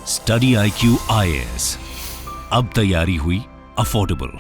Study IQ IAS, अब तैयारी हुई अफोर्डेबल।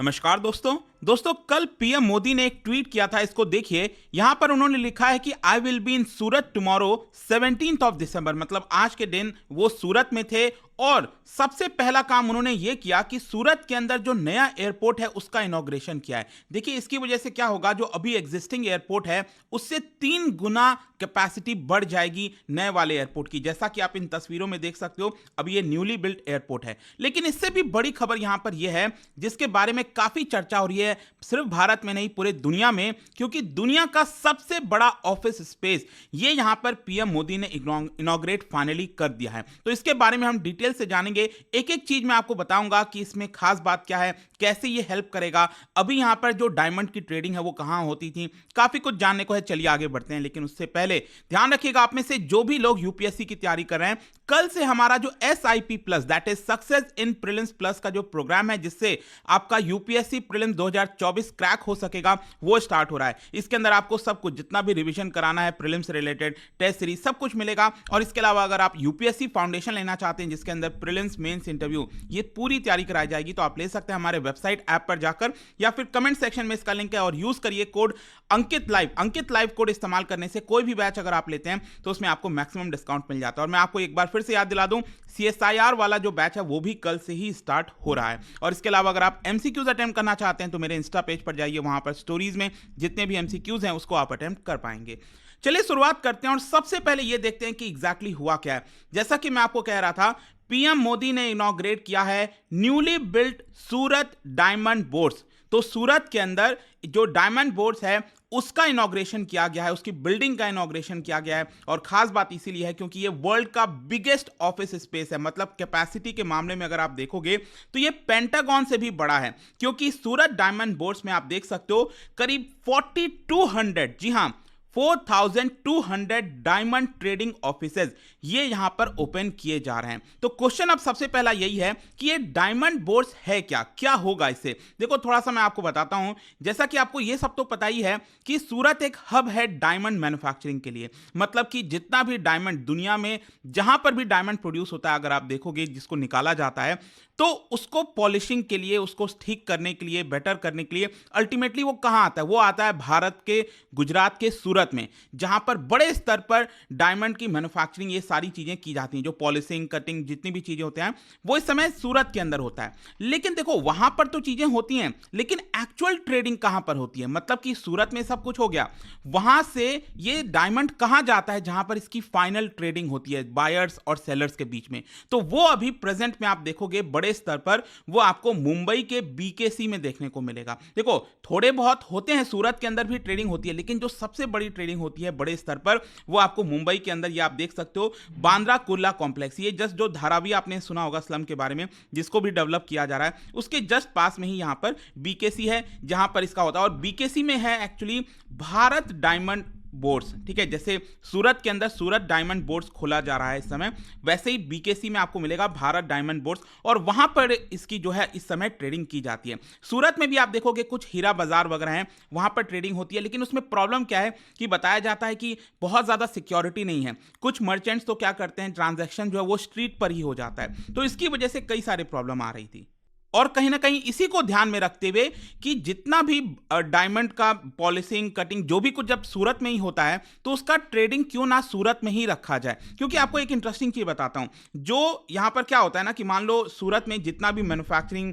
नमस्कार दोस्तों, कल पीएम मोदी ने एक ट्वीट किया था। इसको देखिए, यहां पर उन्होंने लिखा है कि I will be in Surat tomorrow 17 दिसंबर, मतलब आज के दिन वो सूरत में थे। और सबसे पहला काम उन्होंने ये किया कि सूरत के अंदर जो नया एयरपोर्ट है उसका इनॉग्रेशन किया है। देखिए, इसकी वजह से क्या होगा, जो अभी एग्जिस्टिंग एयरपोर्ट है उससे 3 गुना कैपेसिटी बढ़ जाएगी नए वाले एयरपोर्ट की। जैसा कि आप इन तस्वीरों में देख सकते हो, अभी ये न्यूली बिल्ट एयरपोर्ट है। लेकिन इससे भी बड़ी खबर यहां पर यह है, जिसके बारे में काफी चर्चा हो रही है, सिर्फ भारत में नहीं पूरे दुनिया में, क्योंकि दुनिया का सबसे बड़ा ऑफिस स्पेस ये यहां पर पीएम मोदी ने इनॉग्रेट फाइनली कर दिया है। तो इसके बारे में हम डिटेल से जानेंगे, एक एक चीज मैं आपको बताऊंगा कि इसमें खास बात क्या है, कैसे ये हेल्प करेगा। अभी यहां पर जो डायमंड की ट्रेडिंग है वो कहां होती थी, काफी कुछ जानने को है। चलिए आगे बढ़ते हैं, लेकिन उससे पहले ध्यान रखिएगा, आप में से जो भी लोग यूपीएससी की तैयारी कर रहे हैं, कल से हमारा जो SIP plus, that is success in prelims plus का जो प्रोग्राम है, जिससे आपका यूपीएससी प्रीलिम्स 2024 क्रैक हो सकेगा, वो स्टार्ट हो रहा है। इसके अंदर आपको सब कुछ, जितना भी रिवीजन कराना है प्रीलिम्स रिलेटेड, टेस्ट सीरीज, सब कुछ मिलेगा। और इसके अलावा अगर आप यूपीएससी फाउंडेशन लेना चाहते हैं, जिसके अंदर प्रीलिम्स, मेंस, इंटरव्यू, ये पूरी तैयारी कराई जाएगी, तो आप ले सकते हैं हमारे वेबसाइट ऐप पर जाकर, या फिर कमेंट सेक्शन में इसका लिंक है। और यूज करिए कोड अंकित लाइव कोड इस्तेमाल करने से कोई भी बैच अगर आप लेते हैं तो उसमें आपको मैक्सिमम डिस्काउंट मिल जाता है। और मैं आपको एक बार फिर से याद दिला दूं, CSIR वाला जो बैच है वो भी कल से ही स्टार्ट हो रहा है। और इसके अलावा अगर आप MCQs अटेम्प्ट करना चाहते हैं तो मेरे इंस्टा पेज पर जाइए, वहां पर स्टोरीज में जितने भी MCQs हैं उसको आप अटेम्प्ट कर पाएंगे। चलिए शुरुआत करते हैं और सबसे पहले ये देखते हैं कि एग्जैक्टली हुआ क्या है। जैसा कि मैं आपको कह रहा था, पीएम मोदी ने इनॉग्रेट किया है न्यूली बिल्ट सूरत डायमंड बोर्ड्स। तो सूरत के अंदर जो डायमंड बोर्ड्स है उसका इनॉग्रेशन किया गया है, उसकी बिल्डिंग का इनॉग्रेशन किया गया है। और खास बात इसीलिए है क्योंकि ये वर्ल्ड का बिगेस्ट ऑफिस स्पेस है, मतलब कैपेसिटी के मामले में अगर आप देखोगे तो ये पेंटागन से भी बड़ा है। क्योंकि सूरत डायमंड बोर्ड्स में आप देख सकते हो करीब 4200, जी हां 4200 डायमंड ट्रेडिंग ऑफिसेज ये यहां पर ओपन किए जा रहे हैं। तो क्वेश्चन अब सबसे पहला यही है कि ये डायमंड बोर्ड्स है क्या होगा इससे। देखो, थोड़ा सा मैं आपको बताता हूं। जैसा कि आपको ये सब तो पता ही है कि सूरत एक हब है डायमंड मैन्युफैक्चरिंग के लिए। मतलब कि जितना भी डायमंड दुनिया में, जहां पर भी डायमंड प्रोड्यूस होता है, अगर आप देखोगे जिसको निकाला जाता है, तो उसको पॉलिशिंग के लिए, उसको ठीक करने के लिए, बेटर करने के लिए अल्टीमेटली वो कहां आता है, वो आता है भारत के गुजरात के सूरत में, जहां पर बड़े स्तर पर डायमंड की मैन्युफैक्चरिंग, ये सारी चीजें की जाती हैं। जो पॉलिशिंग, कटिंग, जितनी भी चीजें होते हैं वो इस समय सूरत के अंदर होता है। लेकिन देखो, वहां पर तो चीजें होती हैं, लेकिन एक्चुअल ट्रेडिंग कहां पर होती है। मतलब कि सूरत में सब कुछ हो गया, वहां से ये डायमंड कहां जाता है जहां पर इसकी फाइनल ट्रेडिंग होती है बायर्स और सेलर्स के बीच में। तो वो अभी प्रेजेंट में आप देखोगे बड़े स्तर पर वो आपको मुंबई के BKC में देखने को मिलेगा। देखो, थोड़े बहुत होते हैं, सूरत के अंदर भी ट्रेडिंग होती है, लेकिन जो सबसे बड़ी ट्रेडिंग होती है बड़े स्तर पर, वो आपको मुंबई के अंदर, ये आप देख सकते हो बांद्रा कुर्ला कॉम्प्लेक्स, ये जस्ट जो धारावी आपने सुना होगा स्लम के बारे में, जिसको भी डेवलप किया जा रहा है, उसके जस्ट पास में ही यहां पर BKC है, जहां पर इसका होता है। और BKC में है एक्चुअली भारत डायमंड बोर्ड्स, ठीक है। जैसे सूरत के अंदर सूरत डायमंड बोर्ड्स खोला जा रहा है इस समय, वैसे ही BKC में आपको मिलेगा भारत डायमंड बोर्ड्स, और वहां पर इसकी जो है इस समय ट्रेडिंग की जाती है। सूरत में भी आप देखोगे कुछ हीरा बाजार वगैरह हैं, वहां पर ट्रेडिंग होती है। लेकिन उसमें प्रॉब्लम क्या है कि बताया जाता है कि बहुत ज्यादा सिक्योरिटी नहीं है। कुछ मर्चेंट्स तो क्या करते हैं, ट्रांजैक्शन जो है वो स्ट्रीट पर ही हो जाता है। तो इसकी वजह से कई सारे प्रॉब्लम आ रही थी। और कहीं ना कहीं इसी को ध्यान में रखते हुए कि जितना भी डायमंड का पॉलिशिंग, कटिंग, जो भी कुछ जब सूरत में ही होता है, तो उसका ट्रेडिंग क्यों ना सूरत में ही रखा जाए। क्योंकि आपको एक इंटरेस्टिंग चीज बताता हूं, जो यहां पर क्या होता है ना कि मान लो सूरत में जितना भी मैन्युफैक्चरिंग,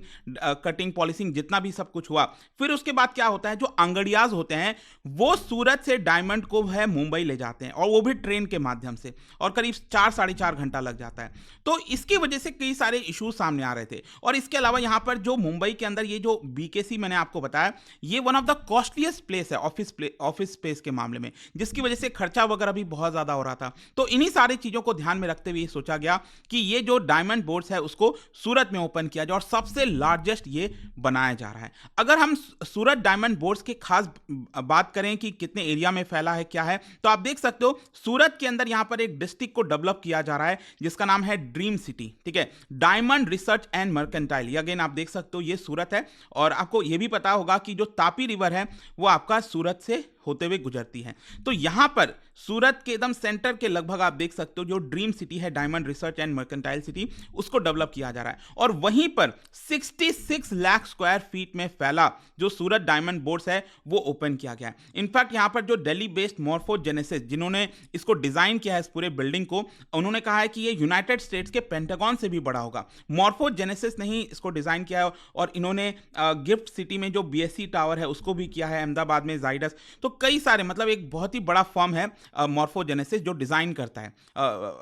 कटिंग, पॉलिशिंग, जितना भी सब कुछ हुआ, फिर उसके बाद क्या होता है, जो अंगड़ियाज होते हैं वो सूरत से डायमंड को है मुंबई ले जाते हैं, और वो भी ट्रेन के माध्यम से, और करीब 4-4.5 घंटा लग जाता है। तो इसकी वजह से कई सारे इश्यूज सामने आ रहे थे। और इसके अलावा यहां पर जो मुंबई के अंदर ये जो BKC मैंने आपको बताया, ये one of the costliest place है ऑफिस स्पेस के मामले में, जिसकी वजह से खर्चा वगैरह भी बहुत ज्यादा हो रहा था। तो इन्हीं सारी चीजों को ध्यान में रखते हुए सोचा गया कि ये जो डायमंड बोर्ड्स है उसको सूरत में ओपन किया जाए, और सबसे लार्जेस्ट ये बनाया जा रहा है। अगर हम सूरत डायमंड बोर्ड्स के खास बात करें कि कितने एरिया में फैला है, क्या है, तो आप देख सकते हो सूरत के अंदर यहां पर एक डिस्ट्रिक्ट को डेवलप किया जा रहा है जिसका नाम है ड्रीम सिटी, ठीक है, डायमंड रिसर्च एंड मर्केंटाइल। ये अगेन आप देख सकते हो ये सूरत है। और आपको ये भी पता होगा कि जो तापी रिवर है वो आपका सूरत से होते हुए गुजरती है। तो यहाँ पर सूरत के एकदम सेंटर के लगभग आप देख सकते हो जो ड्रीम सिटी है, diamond research and mercantile city, उसको डेवलप किया जा रहा है। और वहीं पर 66 लाख स्क्वायर फीट में फैला जो सूरत डायमंड बोर्ड्स है वो ओपन किया गया है। इनफैक्ट यहाँ पर जो दिल्ली बेस्ड मॉर्फोजेनेसिस जिन्होंने इसको डिजाइन किया है इस पूरे बिल्डिंग को, उन्होंने कहा है कि ये यूनाइटेड स्टेट्स के पेंटागन से भी बड़ा होगा। मॉर्फोजेनेसिस ने ही इसको डिजाइन किया है और इन्होंने गिफ्ट सिटी में जो बीएससी टावर है उसको भी किया है, अहमदाबाद में जाइडस। तो कई सारे मतलब एक बहुत ही बड़ा फर्म है मॉर्फोजेनेसिस जो डिजाइन करता है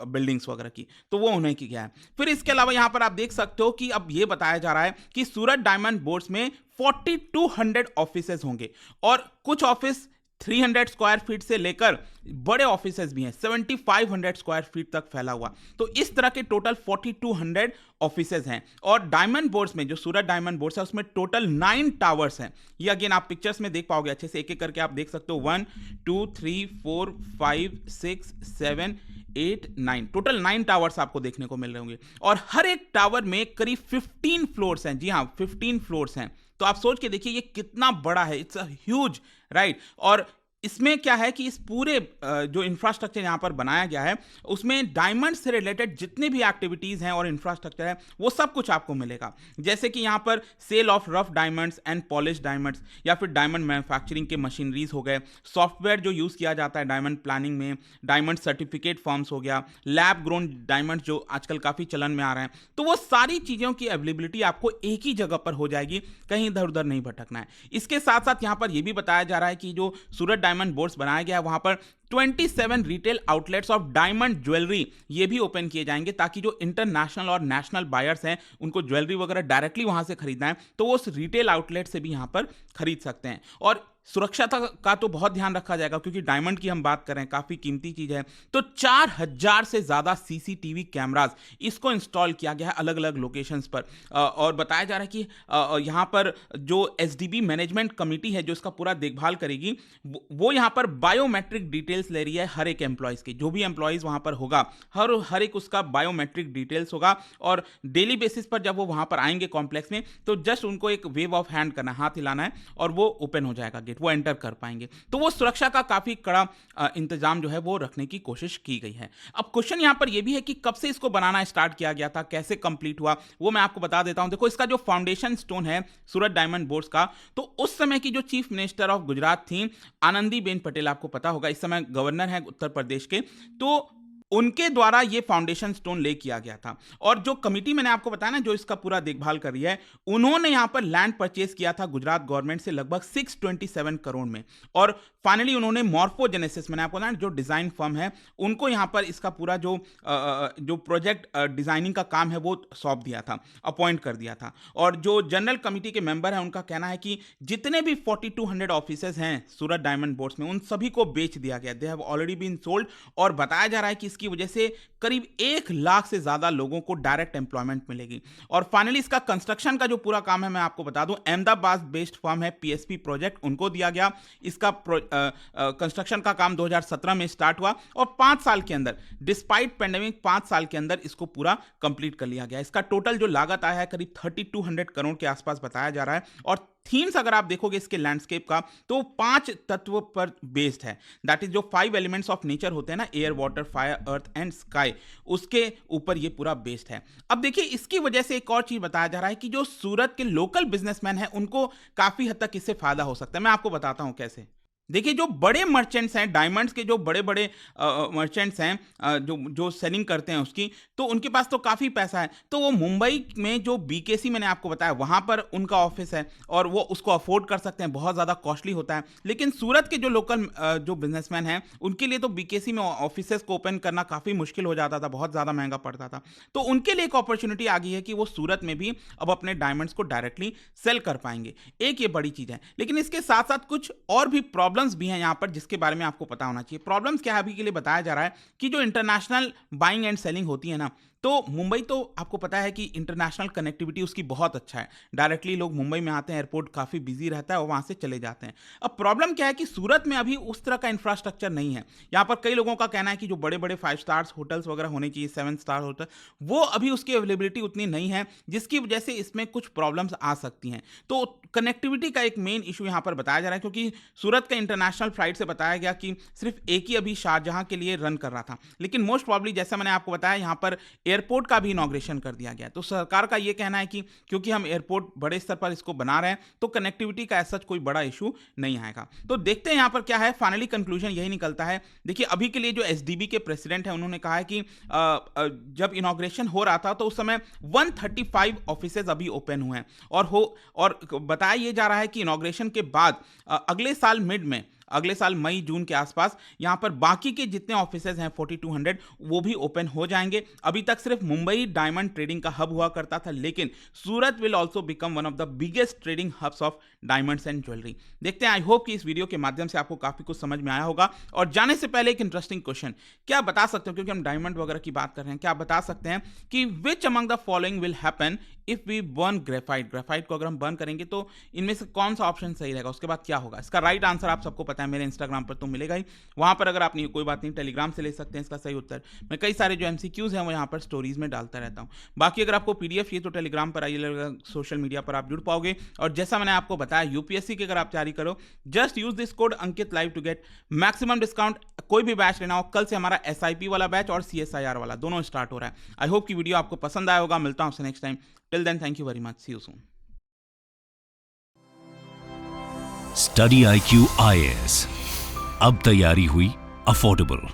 बिल्डिंग्स वगैरह की, तो वो उन्हें किया है। फिर इसके अलावा यहां पर आप देख सकते हो कि अब ये बताया जा रहा है कि सूरत डायमंड बोर्ड्स में 4200 ऑफिसेज होंगे और कुछ ऑफिस 300 स्क्वायर फीट से लेकर बड़े ऑफिसेज भी हैं 7500 स्क्वायर फीट तक फैला हुआ। तो इस तरह के टोटल 4200 ऑफिसेज हैं। और डायमंड बोर्ड्स में जो सूरत डायमंड बोर्ड्स है उसमें टोटल 9 टावर्स हैं। ये अगेन आप पिक्चर्स में देख पाओगे अच्छे से, एक एक करके आप देख सकते हो। 1 2 3 4 5 6 7 8 9 टोटल 9 टावर्स आपको देखने को मिल रहे होंगे और हर एक टावर में करीब 15 फ्लोर्स हैं। जी हाँ, 15 फ्लोर्स हैं। तो आप सोच के देखिए ये कितना बड़ा है, इट्स अ ह्यूज, राइट। और इसमें क्या है कि इस पूरे जो इंफ्रास्ट्रक्चर यहाँ पर बनाया गया है उसमें डायमंड से रिलेटेड जितने भी एक्टिविटीज़ हैं और इंफ्रास्ट्रक्चर है वो सब कुछ आपको मिलेगा। जैसे कि यहाँ पर sale of rough diamonds and polished diamonds या फिर डायमंड मैन्युफैक्चरिंग के मशीनरीज हो गए, सॉफ्टवेयर जो यूज़ किया जाता है डायमंड प्लानिंग में, डायमंड सर्टिफिकेट फॉर्म्स हो गया, लैब ग्रोन डायमंड जो आजकल काफ़ी चलन में आ रहे हैं। तो वो सारी चीज़ों की अवेलेबिलिटी आपको एक ही जगह पर हो जाएगी, कहीं इधर उधर नहीं भटकना है। इसके साथ साथ यहाँ पर यह भी बताया जा रहा है कि जो सूरत डायमंड बोर्ड्स बनाया गया है वहां पर 27 retail outlets of diamond jewellery ये भी ओपन किए जाएंगे ताकि जो इंटरनेशनल और नेशनल बायर्स हैं उनको ज्वेलरी वगैरह डायरेक्टली वहां से खरीदना है तो वो उस रिटेल आउटलेट से भी यहां पर खरीद सकते हैं। और सुरक्षा का तो बहुत ध्यान रखा जाएगा क्योंकि डायमंड की हम बात कर रहे हैं, काफी कीमती चीज है। तो 4000 से ज्यादा सीसीटीवी कैमरास इसको इंस्टॉल किया गया है अलग अलग लोकेशंस पर। और बताया जा रहा है कि यहाँ पर जो एसडीबी मैनेजमेंट कमेटी है जो इसका पूरा देखभाल करेगी वो यहाँ पर बायोमेट्रिक डिटेल्स ले रही है हर एक एम्प्लॉयज की। जो भी एम्प्लॉयज वहां पर होगा हर एक उसका बायोमेट्रिक डिटेल्स होगा और डेली बेसिस पर जब वो वहां पर आएंगे कॉम्प्लेक्स में तो जस्ट उनको एक वेव ऑफ हैंड करना, हाथ हिलाना है और वो ओपन हो जाएगा, वो एंटर कर पाएंगे। तो वो सुरक्षा का काफी कड़ा इंतजाम जो है वो रखने की कोशिश की गई है। अब क्वेश्चन यहां पर यह भी है कि कब से इसको बनाना स्टार्ट किया गया था, कैसे कंप्लीट हुआ, वो मैं आपको बता देता हूं। देखो इसका जो फाउंडेशन स्टोन है सूरत डायमंड बोर्ड्स का, तो उस समय की जो चीफ मिनिस्टर ऑफ गुजरात थी आनंदीबेन पटेल, आपको पता होगा इस समय गवर्नर है उत्तर प्रदेश के, तो उनके द्वारा ये फाउंडेशन स्टोन ले किया गया था। और जो कमिटी मैंने आपको बताया ना जो इसका पूरा देखभाल कर रही है, उन्होंने यहां पर लैंड परचेज किया था गुजरात गवर्नमेंट से लगभग 627 करोड़ में। और फाइनली उन्होंने मॉर्फोजेनेसिस, मैंने आपको बताया जो डिजाइन फर्म है, उनको यहां पर इसका पूरा जो प्रोजेक्ट डिजाइनिंग का काम है वो सौंप दिया था, अपॉइंट कर दिया था। और जो जनरल कमिटी के मेंबर हैं उनका कहना है कि जितने भी 4200 ऑफिसेज हैं सूरत डायमंड बोर्ड्स में उन सभी को बेच दिया गया, they have already been sold. और बताया जा रहा है कि की वजह से करीब 1 लाख से ज्यादा लोगों को डायरेक्ट एम्प्लॉयमेंट मिलेगी। और फाइनली इसका कंस्ट्रक्शन का जो पूरा काम है मैं आपको बता दूं, अहमदाबाद बेस्ड फर्म है पीएसपी प्रोजेक्ट, उनको दिया गया। इसका कंस्ट्रक्शन का काम 2017 में स्टार्ट हुआ और 5 साल के अंदर, डिस्पाइट पेंडेमिक 5 साल के अंदर इसको पूरा कंप्लीट कर लिया गया। इसका टोटल जो लागत आया है करीब 3200 करोड़ के आसपास बताया जा रहा है। और थीम्स अगर आप देखोगे इसके लैंडस्केप का तो 5 तत्व पर बेस्ड है, दैट इज जो 5 एलिमेंट्स ऑफ नेचर होते हैं ना, air, water, fire, earth and sky, उसके ऊपर ये पूरा बेस्ड है। अब देखिए इसकी वजह से एक और चीज बताया जा रहा है कि जो सूरत के लोकल बिजनेसमैन हैं उनको काफी हद तक इससे फायदा हो सकता है। मैं आपको बताता हूं कैसे। देखिए जो बड़े मर्चेंट्स हैं, डायमंड्स के जो बड़े बड़े मर्चेंट्स हैं जो सेलिंग करते हैं उसकी, तो उनके पास तो काफ़ी पैसा है। तो वो मुंबई में जो बीकेसी मैंने आपको बताया वहाँ पर उनका ऑफिस है और वो उसको अफोर्ड कर सकते हैं, बहुत ज़्यादा कॉस्टली होता है। लेकिन सूरत के जो लोकल जो बिजनेसमैन हैं उनके लिए तो बीकेसी में ऑफिसेस को ओपन करना काफ़ी मुश्किल हो जाता था, बहुत ज़्यादा महंगा पड़ता था। तो उनके लिए एक अपॉर्चुनिटी आ गई है कि वो सूरत में भी अब अपने डायमंड्स को डायरेक्टली सेल कर पाएंगे। एक ये बड़ी चीज़ है। लेकिन इसके साथ साथ कुछ और भी प्रॉब्लम्स भी हैं यहां पर जिसके बारे में आपको पता होना चाहिए। प्रॉब्लम्स क्या है अभी के लिए बताया जा रहा है कि जो इंटरनेशनल बाइंग एंड सेलिंग होती है ना, तो मुंबई तो आपको पता है कि इंटरनेशनल कनेक्टिविटी उसकी बहुत अच्छा है, डायरेक्टली लोग मुंबई में आते हैं, एयरपोर्ट काफ़ी बिजी रहता है और वहाँ से चले जाते हैं। अब प्रॉब्लम क्या है कि सूरत में अभी उस तरह का इंफ्रास्ट्रक्चर नहीं है। यहाँ पर कई लोगों का कहना है कि जो बड़े बड़े 5 स्टार्स होटल्स वगैरह होने चाहिए, 7 स्टार होटल, वो अभी उसकी अवेलेबिलिटी उतनी नहीं है, जिसकी वजह से इसमें कुछ प्रॉब्लम्स आ सकती हैं। तो कनेक्टिविटी का एक मेन इशू यहाँ पर बताया जा रहा है, क्योंकि सूरत का इंटरनेशनल फ्लाइट से बताया गया कि सिर्फ एक ही अभी शारजहां के लिए रन कर रहा था, लेकिन मोस्ट प्रॉब्ली जैसा मैंने आपको बताया यहाँ पर एयरपोर्ट का भी इनॉग्रेशन कर दिया गया है। तो सरकार का ये कहना है कि क्योंकि हम एयरपोर्ट बड़े स्तर पर इसको बना रहे हैं, तो कनेक्टिविटी का ऐसा कोई बड़ा इशू नहीं आएगा। तो देखते हैं यहाँ पर क्या है, फाइनली कंक्लूजन यही निकलता है। देखिए अभी के लिए जो एसडीबी के प्रेसिडेंट है, उन्होंने कहा है कि जब इनॉग्रेशन हो रहा था तो उस समय 135 ऑफिसेज अभी ओपन हुए हैं और बताया ये जा रहा है कि इनॉग्रेशन के बाद अगले साल मई जून के आसपास यहाँ पर बाकी के जितने ऑफिसेज हैं 4200 वो भी ओपन हो जाएंगे। अभी तक सिर्फ मुंबई डायमंड ट्रेडिंग का हब हुआ करता था, लेकिन Surat will also become one of the biggest trading hubs of diamonds and jewellery. देखते हैं, आई होप कि इस वीडियो के माध्यम से आपको काफी कुछ समझ में आया होगा। और जाने से पहले एक इंटरेस्टिंग क्वेश्चन, क्या बता सकते हो, क्योंकि हम डायमंड वगैरह की बात कर रहे हैं, क्या बता सकते हैं कि which among the following will happen if we burn graphite को अगर हम बर्न करेंगे तो इनमें से कौन सा ऑप्शन सही रहेगा, उसके बाद क्या होगा? इसका राइट आंसर आप सबको पता है, मेरे इंस्टाग्राम पर तो मिलेगा ही, वहां पर अगर आप नहीं, कोई बात नहीं, टेलीग्राम से ले सकते हैं इसका सही उत्तर। मैं कई सारे जो एमसीक्यूज हैं वो यहाँ पर स्टोरीज में डालता रहता हूँ। बाकी अगर आपको पीडीएफ चाहिए तो टेलीग्राम पर आइए, सोशल मीडिया पर आप जुड़ पाओगे। और जैसा मैंने आपको बताया, यूपीएससी की अगर आप तैयारी करो, just use this code Ankit live to get maximum discount. कोई भी बैच लेना हो, कल से हमारा एसआईपी वाला बैच और सीएसआईआर वाला दोनों स्टार्ट हो रहा है। आई होप कि वीडियो आपको पसंद आया होगा। मिलता हूं आपसे next time. Till then, thank you very much, see you soon. Study IQ IAS, अब तैयारी हुई अफोर्डेबल।